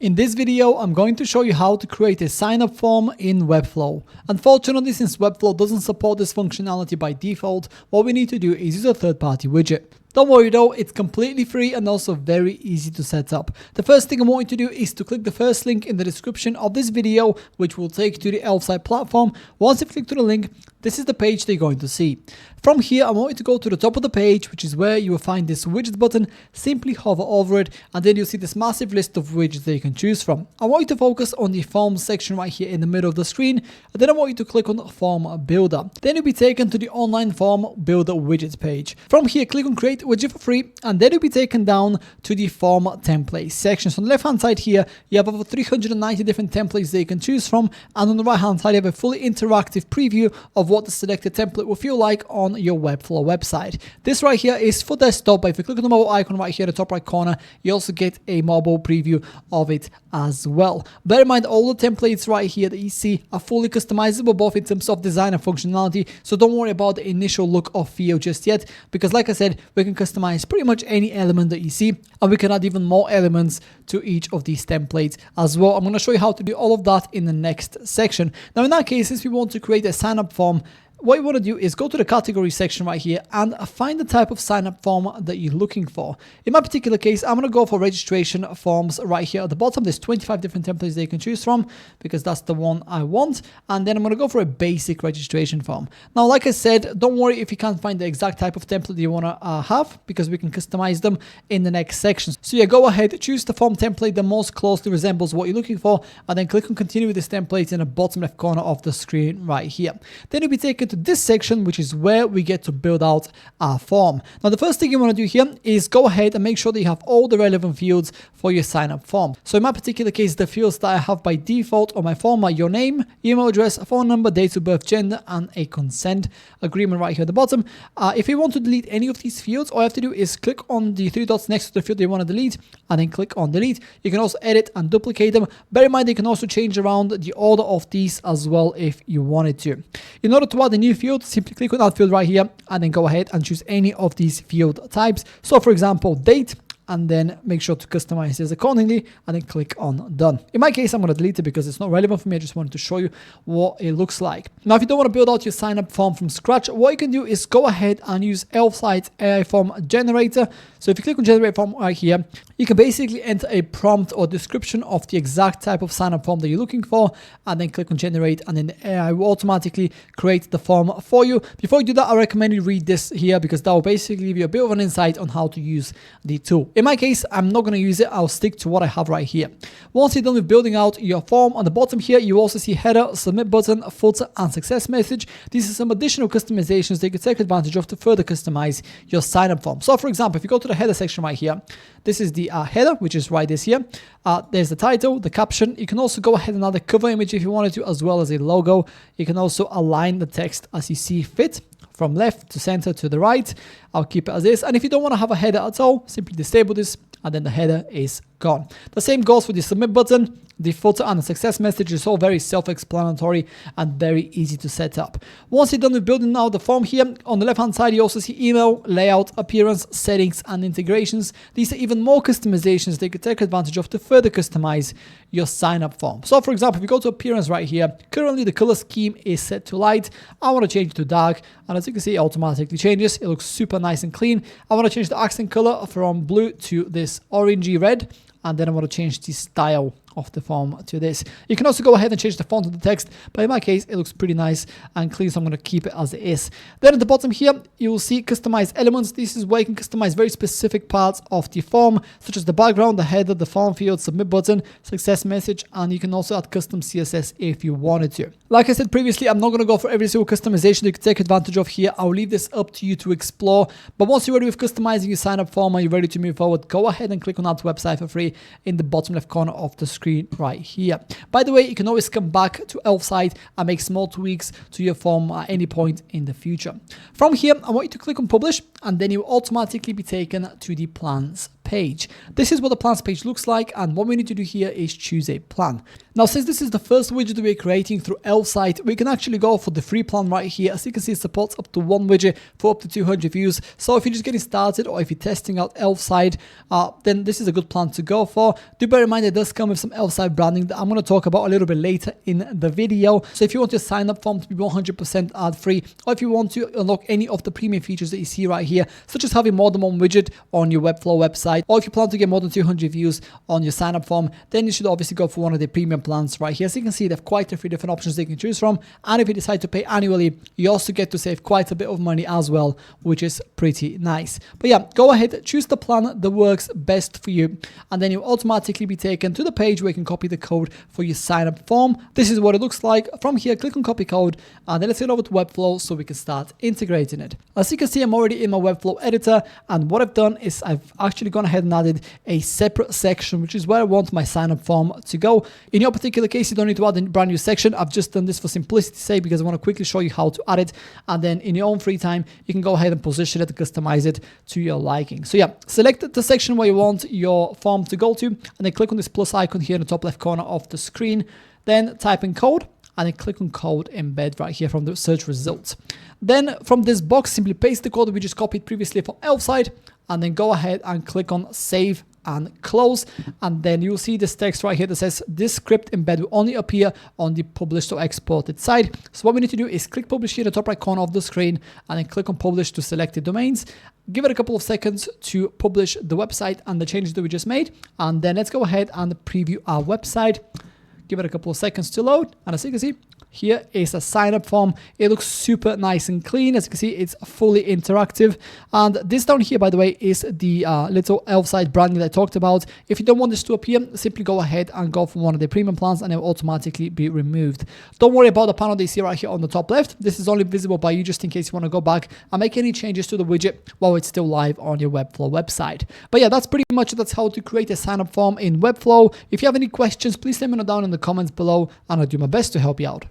In this video, I'm going to show you how to create a sign-up form in Webflow. Unfortunately, since Webflow doesn't support this functionality by default, what we need to do is use a third-party widget. Don't worry though, it's completely free and also very easy to set up. The first thing I want you to do is to click the first link in the description of this video, which will take you to the Elfsight platform. Once you click to the link, this is the page that you're going to see. From here, I want you to go to the top of the page, which is where you will find this widget button. Simply hover over it, and then you'll see this massive list of widgets that you can choose from. I want you to focus on the forms section right here in the middle of the screen, and then I want you to click on Form Builder. Then you'll be taken to the online Form Builder widgets page. From here, click on Create Widget for free, and then you'll be taken down to the Form Templates section. So on the left hand side here, you have over 390 different templates that you can choose from, and on the right hand side, you have a fully interactive preview of what the selected template will feel like on your Webflow website. This right here is for desktop, but if you click on the mobile icon right here in the top right corner, you also get a mobile preview of it as well. Bear in mind, all the templates right here that you see are fully customizable, both in terms of design and functionality, so don't worry about the initial look or feel just yet, because like I said, we can customize pretty much any element that you see, and we can add even more elements to each of these templates as well. I'm going to show you how to do all of that in the next section. Now in that case, since we want to create a sign-up form, what you want to do is go to the category section right here and find the type of sign-up form that you're looking for. In my particular case, I'm going to go for registration forms right here at the bottom. There's 25 different templates that you can choose from because that's the one I want. And then I'm going to go for a basic registration form. Now, like I said, don't worry if you can't find the exact type of template you want to have, because we can customize them in the next section. So yeah, go ahead, choose the form template that most closely resembles what you're looking for, and then click on continue with this template in the bottom left corner of the screen right here. Then you'll be taken to this section, which is where we get to build out our form. Now, the first thing you want to do here is go ahead and make sure that you have all the relevant fields for your sign up form. So in my particular case, the fields that I have by default on my form are your name, email address, phone number, date of birth, gender, and a consent agreement right here at the bottom. If you want to delete any of these fields, all you have to do is click on the three dots next to the field that you want to delete, and then click on delete. You can also edit and duplicate them. Bear in mind, you can also change around the order of these as well if you wanted to. In order to add a new field, simply click on that field right here, and then go ahead and choose any of these field types. So for example, date, and then make sure to customize this accordingly, and then click on done. In my case, I'm going to delete it because it's not relevant for me. I just wanted to show you what it looks like. Now, if you don't want to build out your sign up form from scratch, what you can do is go ahead and use Elfsight AI form generator. So if you click on generate form right here, you can basically enter a prompt or description of the exact type of sign up form that you're looking for, and then click on generate, and then the AI will automatically create the form for you. Before you do that, I recommend you read this here, because that will basically give you a bit of an insight on how to use the tool. In my case, I'm not going to use it. I'll stick to what I have right here. Once you're done with building out your form, on the bottom here, you also see header, submit button, footer, and success message. These are some additional customizations that you can take advantage of to further customize your sign-up form. So for example, if you go to the header section right here, this is the header, which is right this here. There's the title, the caption. You can also go ahead and add a cover image if you wanted to, as well as a logo. You can also align the text as you see fit, from left to center to the right. I'll keep it as is. And if you don't want to have a header at all, simply disable this, and then the header is gone. The same goes for the submit button, the footer, and the success message. Is all very self-explanatory and very easy to set up. Once you're done with building out the form here, on the left hand side, you also see email, layout, appearance, settings, and integrations. These are even more customizations that you can take advantage of to further customize your sign up form. So for example, if you go to appearance right here, currently the color scheme is set to light. I want to change it to dark, and as you can see, it automatically changes. It looks super nice and clean. I want to change the accent color from blue to this orangey red, and then I want to change the style of the form to this. You can also go ahead and change the font of the text, but in my case, it looks pretty nice and clean, so I'm going to keep it as it is. Then at the bottom here, you will see customize elements. This is where you can customize very specific parts of the form, such as the background, the header, the form field, submit button, success message, and you can also add custom CSS if you wanted to. Like I said previously, I'm not going to go for every single customization you can take advantage of here. I'll leave this up to you to explore, but once you're ready with customizing your sign up form and you're ready to move forward, go ahead and click on that website for free in the bottom left corner of the screen right here. By the way, you can always come back to Elfsight and make small tweaks to your form at any point in the future. From here, I want you to click on publish, and then you will automatically be taken to the plans page. This is what the plans page looks like, and what we need to do here is choose a plan. Now, since this is the first widget that we're creating through Elfsight, we can actually go for the free plan right here. As you can see, it supports up to one widget for up to 200 views. So if you're just getting started, or if you're testing out Elfsight, then this is a good plan to go for. Do bear in mind it does come with some Elfsight branding that I'm going to talk about a little bit later in the video. So if you want your sign up form to be 100% ad free, or if you want to unlock any of the premium features that you see right here, such as having more than one widget on your Webflow website, or if you plan to get more than 200 views on your sign up form, then you should obviously go for one of the premium plans right here. So you can see they have quite a few different options they can choose from, and if you decide to pay annually, you also get to save quite a bit of money as well, which is pretty nice. But yeah, go ahead, choose the plan that works best for you, and then you'll automatically be taken to the page where you can copy the code for your sign up form. This is what it looks like. From here, click on copy code, and then let's head over to Webflow so we can start integrating it. As you can see, I'm already in my Webflow editor, and what I've done is I've actually gone ahead and added a separate section, which is where I want my sign up form to go. In your particular case, you don't need to add a brand new section. I've just done this for simplicity's sake because I want to quickly show you how to add it, and then in your own free time you can go ahead and position it and customize it to your liking. So yeah, select the section where you want your form to go to, and then click on this plus icon here in the top left corner of the screen, then type in code, and then click on code embed right here from the search results. Then from this box, simply paste the code that we just copied previously from Elfsight, and then go ahead and click on save and close, and then you'll see this text right here that says this script embed will only appear on the published or exported side. So what we need to do is click publish here in the top right corner of the screen, and then click on publish to selected domains. Give it a couple of seconds to publish the website and the changes that we just made, and then let's go ahead and preview our website. Give it a couple of seconds to load, and as you can see, here is a sign up form. It looks super nice and clean. As you can see, it's fully interactive. And this down here, by the way, is the little Elfsight branding that I talked about. If you don't want this to appear, simply go ahead and go for one of the premium plans, and it will automatically be removed. Don't worry about the panel that you see right here on the top left. This is only visible by you just in case you want to go back and make any changes to the widget while it's still live on your Webflow website. But yeah, that's pretty much it. That's how to create a sign up form in Webflow. If you have any questions, please let me know down in the comments below, and I'll do my best to help you out.